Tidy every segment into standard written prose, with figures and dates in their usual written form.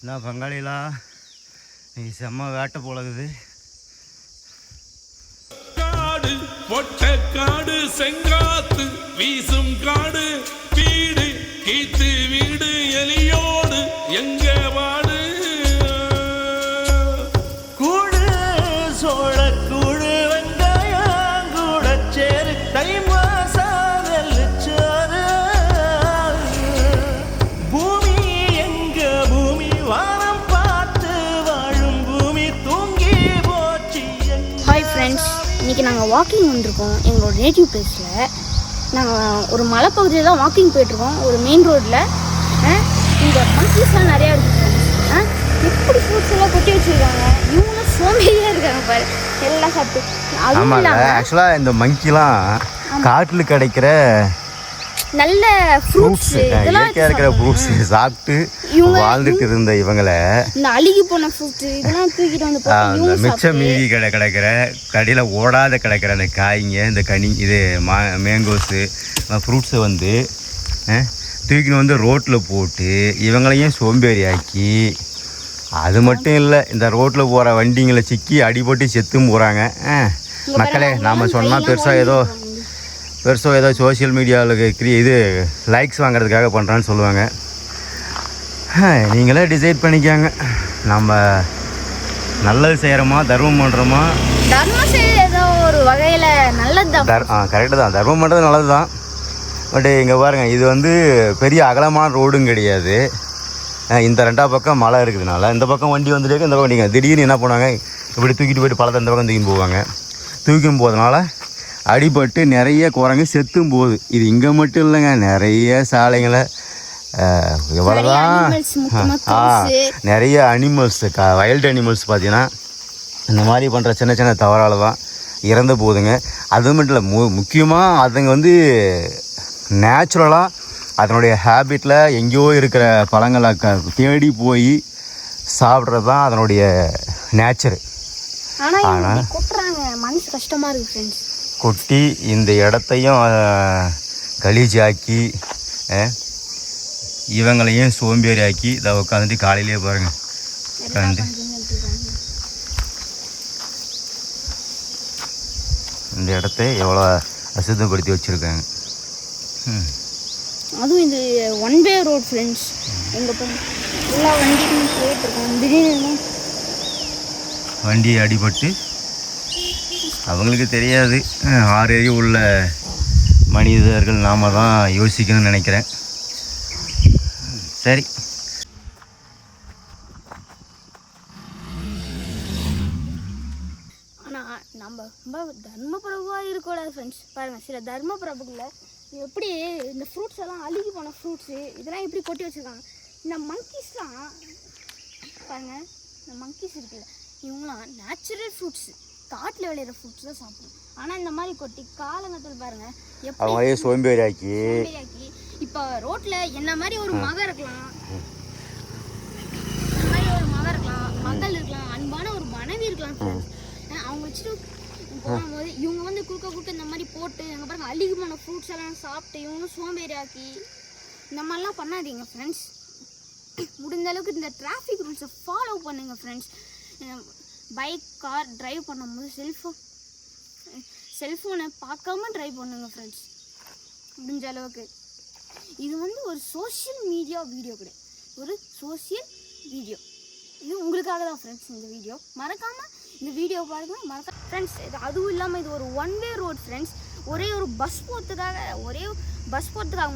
நான் பங்காளிலாம் நீ செம்ம வேட்டை போலகுது. காடு பொட்ட காடு செங்காத்து வீசும் காடு வீடு கீத்து வீடு எலியோடு எங்க வாடு கூடு சோழ கூடு வெங்காயம் கூட சேரு தை மாசம் நெல்லுச்சாறு பூமி எங்க பூமி வானம் பார்த்து வாழும் பூமி தூங்கி போச்சு. ஹாய் ஃப்ரெண்ட்ஸ், இன்றைக்கி நாங்கள் வாக்கிங் வந்திருக்கோம். எங்களோட நேட்டிவ் பிளேஸில் நாங்கள் ஒரு மலைப்பகுதியில் தான் வாக்கிங் போயிட்டுருக்கோம். ஒரு மெயின் ரோட்டில் இந்த மங்கீஸ்லாம் நிறையா இருக்குது ஃப்ரெண்ட்ஸ். எப்படி ஃப்ரூட்ஸ் எல்லாம் கொட்டி வச்சுருக்காங்க. இவங்களும் சோம்பேறியாக இருக்காங்க பாரு, எல்லாம் சாப்பிட்டு. அதுவும் ஆமாங்க, ஆக்சுவலாக இந்த மங்கிலாம் காட்டில் கிடைக்கிற நல்ல ஃப்ரூட்ஸ் இயற்கையாக இருக்கிற ஃப்ரூட்ஸ் சாப்பிட்டு வாழ்ந்துட்டு இருந்த இவங்களை இந்த அழுகி போன ஃப்ரூட்ஸ் இதெல்லாம் தூக்கிட்டு வந்து மிச்சம் மீதி கிடைக்கிற கடையில் ஓடாத கிடைக்கிற அந்த காய்ங்க, இந்த கனி, இது மேங்கோஸு ஃப்ரூட்ஸை வந்து தூக்கின்னு வந்து ரோட்டில் போட்டு இவங்களையும் சோம்பேறி ஆக்கி, அது மட்டும் இல்லை இந்த ரோட்டில் போகிற வண்டிங்களை சிக்கி அடிபட்டு செத்தும் போகிறாங்க. மக்களே, நாம் சொன்னால் பெருசோ ஏதோ சோசியல் மீடியாவில் இது லைக்ஸ் வாங்குறதுக்காக பண்ணுறான்னு சொல்லுவாங்க. நீங்களே டிசைட் பண்ணிக்காங்க, நம்ம நல்லது செய்கிறோமா தர்மம் பண்ணுறோமா. தர்மம் செய்ய ஏதோ ஒரு வகையில் நல்லது தான், கரெக்டு தான், தர்மம் பண்ணுறது நல்லது தான். பட் இங்கே பாருங்கள், இது வந்து பெரிய அகலமான ரோடும் கிடையாது. இந்த ரெண்டாவது பக்கம் மலை இருக்குதுனால இந்த பக்கம் வண்டி வந்துட்டு இந்த பக்கம் வண்டிங்க திடீர்னு என்ன பண்ணுவாங்க, இப்படி தூக்கிட்டு போயிட்டு பழத்தை இந்த பக்கம் தூக்கின்னு போவாங்க. தூக்கும் போதனால அடிபட்டு நிறைய குரங்கு செத்தும் போகுது. இது இங்கே மட்டும் இல்லைங்க, நிறைய சாலைங்களை எவ்வளோதான் நிறைய அனிமல்ஸ், வைல்டு அனிமல்ஸ் பார்த்தீங்கன்னா இந்த மாதிரி பண்ணுற சின்ன சின்ன தவறால் தான் இறந்து போகுதுங்க. அது மட்டும் இல்லை, முக்கியமாக அதுங்க வந்து நேச்சுரலாக அதனுடைய ஹேபிட்டில் எங்கேயோ இருக்கிற பழங்களை தேடி போய் சாப்பிட்றது தான் அதனுடைய நேச்சரு. ஆனால் மனசு கஷ்டமாக இருக்குது ஃப்ரெண்ட்ஸ். கொட்டி இந்த இடத்தையும் கலீஜாக்கி இவங்களையும் சோம்பேறி ஆக்கி இதை உட்காந்துட்டு காலையிலே பாருங்கள் உட்காந்து இந்த இடத்த எவ்வளோ அசுத்தப்படுத்தி வச்சுருக்காங்க. அதுவும் இது ஒன் வே ரோட் ஃப்ரெண்ட்ஸ். எங்கே போய் எல்லா வண்டியும் போயிட்டுருக்கோம். திடீர்னு வண்டி அடிபட்டு அவங்களுக்கு தெரியாது. 6 அறிவு உள்ள மனிதர்கள் நாம் தான் யோசிக்கணும்னு நினைக்கிறேன். சரி, ஆனால் நம்ம ரொம்ப தர்ம பிரபுவாக இருக்கக்கூடாது ஃப்ரெண்ட்ஸ். பாருங்கள், சில தர்ம பிரபுகளை எப்படி இந்த ஃப்ரூட்ஸ் எல்லாம் அழுகி போன ஃப்ரூட்ஸு இதெல்லாம் எப்படி கொட்டி வச்சுருக்காங்க. இந்த மங்கீஸ்லாம் பாருங்கள், இந்த மங்கீஸ் இருக்குல்ல, இவங்களாம் நேச்சுரல் ஃப்ரூட்ஸு, காட்டில் விளையிற ஃப்ரூட்ஸ் தான் சாப்பிடும். ஆனால் இந்த மாதிரி கொட்டி காலங்கத்தில் பாருங்கள் எப்படி சோம்பேறி ஆக்கி இப்போ ரோட்டில் என்ன மாதிரி ஒரு மகன் இருக்கலாம், இந்த மாதிரி ஒரு மகன் இருக்கலாம், மகள் இருக்கலாம், அன்பான ஒரு மனைவி இருக்கலாம். அவங்க வச்சுட்டு போகும்போது இவங்க வந்து குறுக்க இந்த மாதிரி போட்டு அங்கே பாருங்க அழுகி போன ஃப்ரூட்ஸ் எல்லாம் சாப்பிட்டு இவங்களும் சோம்பேறி ஆக்கி இந்த மாதிரிலாம் பண்ணாதீங்க ஃப்ரெண்ட்ஸ். முடிஞ்ச அளவுக்கு இந்த டிராஃபிக் ரூல்ஸை ஃபாலோ பண்ணுங்க ஃப்ரெண்ட்ஸ். பைக் கார் ட்ரைவ் பண்ணும்போது செல்ஃபோனை பார்க்காம ட்ரைவ் பண்ணுங்க ஃப்ரெண்ட்ஸ் முடிஞ்ச அளவுக்கு. இது வந்து ஒரு சோஷியல் மீடியா வீடியோ கிடையாது, ஒரு சோஷியல் வீடியோ. இது உங்களுக்காக தான் ஃப்ரெண்ட்ஸ் இந்த வீடியோ. மறக்காமல் இந்த வீடியோ பாருங்கள் ஃப்ரெண்ட்ஸ். அதுவும் இல்லாமல் இது ஒரு ஒன் வே ரோட் ஃப்ரெண்ட்ஸ். ஒரே ஒரு பஸ் போகிறதுக்காக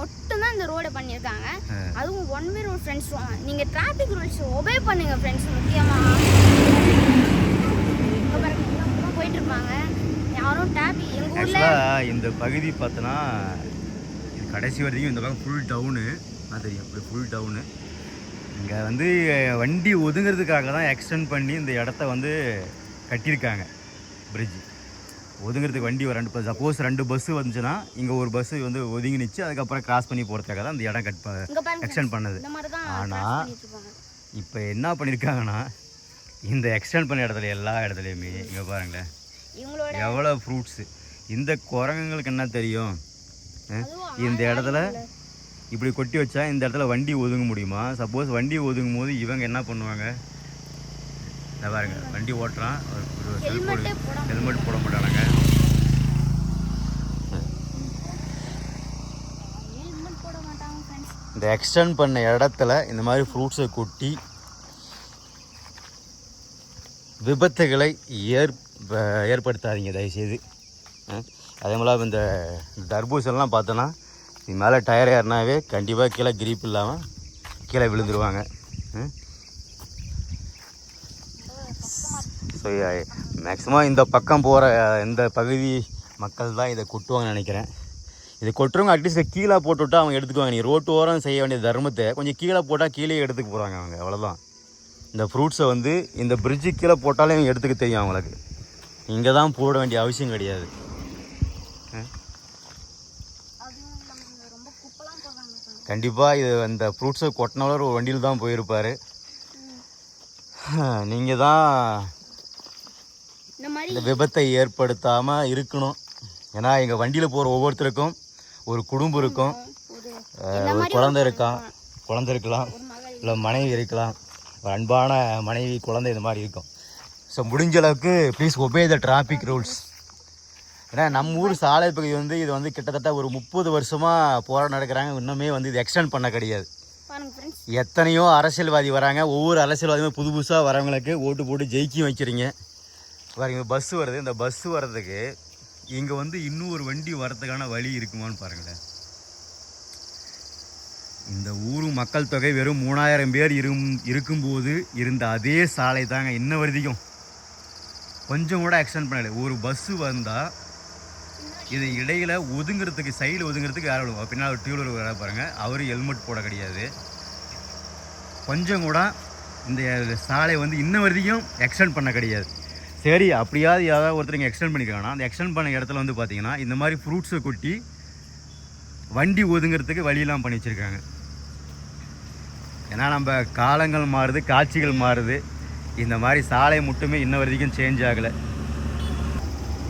மட்டும்தான் இந்த ரோடை பண்ணியிருக்காங்க. அதுவும் ஒன் வே ரோட் ஃப்ரெண்ட்ஸ். நீங்கள் டிராஃபிக் ரூல்ஸ் ஒபே பண்ணுங்கள் ஃப்ரெண்ட்ஸ். முக்கியமாக போயிட்டு இருப்பாங்க யாரும் டேபி. எங்கள் ஊரில் இந்த பகுதி பார்த்தோன்னா இது கடைசி வரைக்கும் இந்த பக்கம் ஃபுல் டவுனு தெரியும், இப்படி ஃபுல் டவுனு. இங்கே வந்து வண்டி ஒதுங்கிறதுக்காக தான் எக்ஸ்டெண்ட் பண்ணி இந்த இடத்த வந்து கட்டியிருக்காங்க. பிரிட்ஜ் ஒதுங்கிறதுக்கு வண்டி ஒரு சப்போஸ் 2 பஸ்ஸு வந்துச்சுன்னா இங்கே ஒரு பஸ்ஸு வந்து ஒதுங்கி நிச்சு அதுக்கப்புறம் கிராஸ் பண்ணி போகிறதுக்காக தான் இந்த இடம் எக்ஸ்டெண்ட் பண்ணது. ஆனால் இப்போ என்ன பண்ணியிருக்காங்கன்னா இந்த எக்ஸ்டெண்ட் பண்ண இடத்துல எல்லா இடத்துலையுமே இங்கே பாருங்களேன் எவ்வளோ ஃப்ரூட்ஸு. இந்த குரங்குங்களுக்கு என்ன தெரியும், இந்த இடத்துல இப்படி கொட்டி வச்சா இந்த இடத்துல வண்டி ஒதுங்க முடியுமா? சப்போஸ் வண்டி ஒதுங்கும் போது இவங்க என்ன பண்ணுவாங்க? இந்த பாருங்க, வண்டி ஓட்டுறான், ஹெல்மெட் போட மாட்டானாங்க. இந்த எக்ஸ்டெண்ட் பண்ண இடத்துல இந்த மாதிரி ஃப்ரூட்ஸை கொட்டி விபத்துகளை ஏற்படுத்தாதீங்க தயவுசெய்து. அதே போல் இந்த தர்பூசெல்லாம் பார்த்தோன்னா இது மேலே டயர் ஏறினாவே கண்டிப்பாக கீழே கிரிப் இல்லாமல் கீழே விழுந்துருவாங்க. ஸோ மேக்ஸிமம் இந்த பக்கம் போகிற இந்த பகுதி மக்கள் தான் இதை கொட்டுவாங்கன்னு நினைக்கிறேன். இது கொட்டுறவங்க அட்லீஸ்ட் கீழே போட்டுவிட்டா அவங்க எடுத்துக்குவாங்க. நீ ரோட்டு ஓரம் செய்ய வேண்டிய தர்மத்தை கொஞ்சம் கீழே போட்டால் கீழே எடுத்துக்க போகிறாங்க அவங்க, அவ்வளோதான். இந்த ஃப்ரூட்ஸை வந்து இந்த பிரிட்ஜு கீழே போட்டாலே அவங்க எடுத்துக்க தெரியும் அவங்களுக்கு. இங்கே தான் போட வேண்டிய அவசியம் கிடையாது. கண்டிப்பாக இது அந்த ஃப்ரூட்ஸை கொட்டினவர் ஒரு வண்டியில் தான் போயிருப்பார். நீங்கள் தான் இந்த விபத்தை ஏற்படுத்தாமல் இருக்கணும். ஏன்னா எங்கள் வண்டியில் போகிற ஒவ்வொருத்தருக்கும் ஒரு குடும்பம் இருக்கும், ஒரு குழந்தை இருக்கலாம், இல்லை மனைவி இருக்கலாம், ஒரு அன்பான மனைவி, குழந்தை, இந்த மாதிரி இருக்கும். ஸோ முடிஞ்ச அளவுக்கு please obey the traffic rules. ஏன்னா நம்ம ஊர் சாலை பகுதி வந்து இது வந்து கிட்டத்தட்ட ஒரு 30 வருஷமாக போராட்டம் நடக்கிறாங்க. இன்னுமே வந்து இது எக்ஸ்டெண்ட் பண்ண கிடையாது. எத்தனையோ அரசியல்வாதி வராங்க, ஒவ்வொரு அரசியல்வாதியுமே புதுசாக வரவங்களுக்கு ஓட்டு போட்டு ஜெயிக்கி வைக்கிறீங்க. பாருங்க, பஸ்ஸு வருது. இந்த பஸ்ஸு வர்றதுக்கு இங்கே வந்து இன்னும் ஒரு வண்டி வரதுக்கான வழி இருக்குமான்னு பாருங்களேன். இந்த ஊர் மக்கள் தொகை வெறும் 3000 பேர் இருக்கும்போது இருந்த அதே சாலை தாங்க இன்ன வரைக்கும். கொஞ்சம் கூட எக்ஸ்டெண்ட் பண்ணல. ஒரு பஸ்ஸு வந்தால் இது இடையில் ஒதுங்கிறதுக்கு, சைடில் ஒதுங்கிறதுக்கு யார் விடுவோம்? பின்னால் ஒரு டூவீலர் வர பாருங்கள், அவர் ஹெல்மெட் போட கிடையாது. கொஞ்சம் கூட இந்த சாலை வந்து இன்ன வரைக்கும் எக்ஸ்டெண்ட் பண்ண கிடையாது. சரி, அப்படியாவது யாராவது ஒருத்தர் எக்ஸ்டெண்ட் பண்ணிக்கிறாங்கன்னா அந்த எக்ஸ்டெண்ட் பண்ண இடத்துல வந்து பார்த்திங்கன்னா இந்த மாதிரி ஃப்ரூட்ஸை கொட்டி வண்டி ஒதுங்கிறதுக்கு வழியெல்லாம் பண்ணி வச்சுருக்காங்க. ஏன்னா நம்ம காலங்கள் மாறுது, காட்சிகள் மாறுது. இந்த மாதிரி சாலை மட்டுமே இன்ன வரைக்கும் சேஞ்ச் ஆகலை.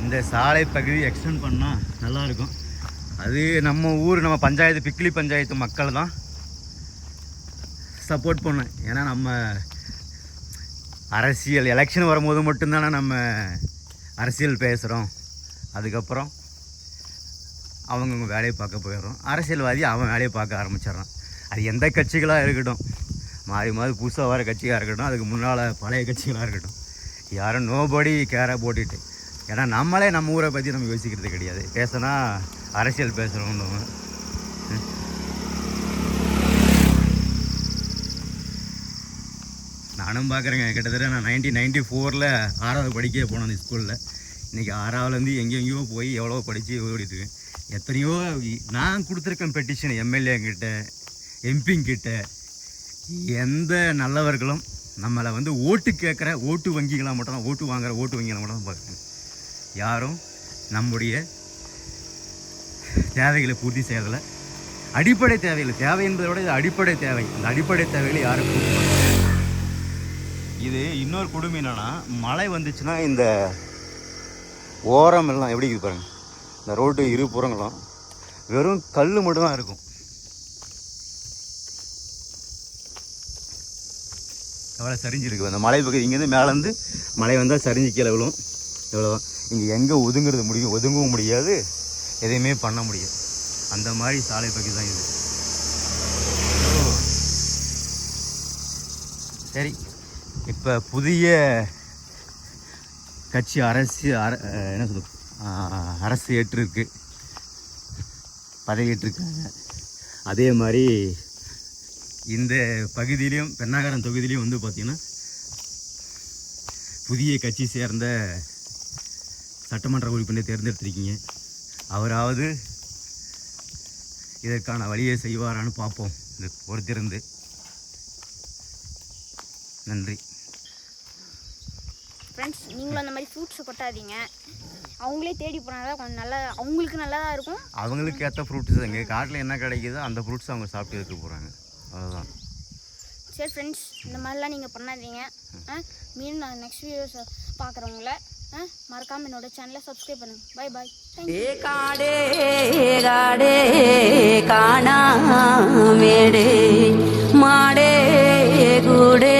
இந்த சாலை பகுதி எக்ஸ்டெண்ட் பண்ணால் நல்லாயிருக்கும். அது நம்ம ஊர், நம்ம பஞ்சாயத்து, பிக்லி பஞ்சாயத்து மக்கள் தான் சப்போர்ட் பண்ணேன். ஏன்னா நம்ம அரசியல் எலெக்ஷன் வரும்போது மட்டும்தானே நம்ம அரசியல் பேசுகிறோம். அதுக்கப்புறம் அவங்கவுங்க வேலையை பார்க்க போயிடுறோம். அரசியல்வாதி அவன் வேலையை பார்க்க ஆரம்பிச்சிட்றான். அது எந்த கட்சிகளாக இருக்கட்டும், மாறி மாறி புதுசாக வர கட்சியாக இருக்கட்டும், அதுக்கு முன்னால் பழைய கட்சிகளாக இருக்கட்டும், யாரும் நோபடி கேரை போட்டுட்டு. ஏன்னா நம்மளே நம்ம ஊரை பற்றி நம்ம யோசிக்கிறது கிடையாது. பேசினா அரசியல் பேசுகிறோம். நானும் பார்க்குறேங்க. கிட்டத்தட்ட நான் 1994 6வது படிக்க போனேன் அந்த ஸ்கூலில். இன்றைக்கி 6வதுலேருந்து எங்கெங்கேயோ போய் எவ்வளோ படித்து ஓடிட்டுருக்கேன். எத்தனையோ நான் கொடுத்துருக்கேன் பெட்டிஷன் எம்எல்ஏங்கிட்ட, எம்பிங்கிட்ட. எந்த நல்லவர்களும் நம்மளை வந்து ஓட்டு கேட்குற ஓட்டு வங்கிகளாக மட்டும் தான், ஓட்டு வாங்குகிற ஓட்டு வங்கிகளை மட்டும் தான் பார்க்குறேன். யாரும் நம்முடைய தேவைகளை பூர்த்தி செய்யறதில்ல. அடிப்படை தேவைகள், தேவை என்பதை விட இது அடிப்படை தேவை. இந்த அடிப்படை தேவைகளை யாரும் பூர்த்தி பண்ணுறாங்க. இது இன்னொரு கொடுமை என்னென்னா, மழை வந்துச்சுன்னா இந்த ஓரம் எல்லாம் எப்படி இருக்குது பாருங்கள். இந்த ரோட்டு இரு புறங்களும் வெறும் கல் மட்டும்தான் இருக்கும். எவ்வளோ சரிஞ்சிருக்கு அந்த மலை பகுதி. இங்கேருந்து மேலேருந்து மழை வந்தால் சரிஞ்சு கீழே விழும். இவ்வளோதான். இங்கே எங்கே ஒதுங்கிறது முடியும்? ஒதுங்கவும் முடியாது, எதையுமே பண்ண முடியாது. அந்த மாதிரி சாலை பகுதி தான் இது. சரி, இப்போ புதிய கட்சி என்ன சொல்ல அரசு ஏற்றிருக்கு, பதவியேற்றிருக்காங்க. அதே மாதிரி இந்த பகுதியிலையும், பெண்ணாகரம் தொகுதியிலையும் வந்து பார்த்திங்கன்னா புதிய கட்சி சேர்ந்த சட்டமன்ற உறுப்பினரை தேர்ந்தெடுத்திருக்கீங்க. அவராவது இதற்கான வழியை செய்வாரான்னு பார்ப்போம். இது பொறுத்திருந்து. நன்றி ஃப்ரெண்ட்ஸ். நீங்களும் அந்த மாதிரி ஃப்ரூட்ஸை கொட்டாதீங்க. அவங்களே தேடி போனால் கொஞ்சம் நல்லா, அவங்களுக்கு நல்லா தான் இருக்கும். அவங்களுக்கு ஏற்ற ஃப்ரூட்ஸ் இங்கே காட்டில் என்ன கிடைக்குதோ அந்த ஃப்ரூட்ஸ் அவங்க சாப்பிட்டு இருக்க போகிறாங்க. அவ்வளோதான். சரி ஃப்ரெண்ட்ஸ், இந்த மாதிரிலாம் நீங்கள் பண்ணாதீங்க. மீண்டும் நான் நெக்ஸ்ட் வீடியோஸை பார்க்குறவங்கள மறக்காம என்னோட சேனலை சப்ஸ்கிரைப் பண்ணுங்க. Bye bye. ஏ காடே காடே காணாமேடே மாடே கூடே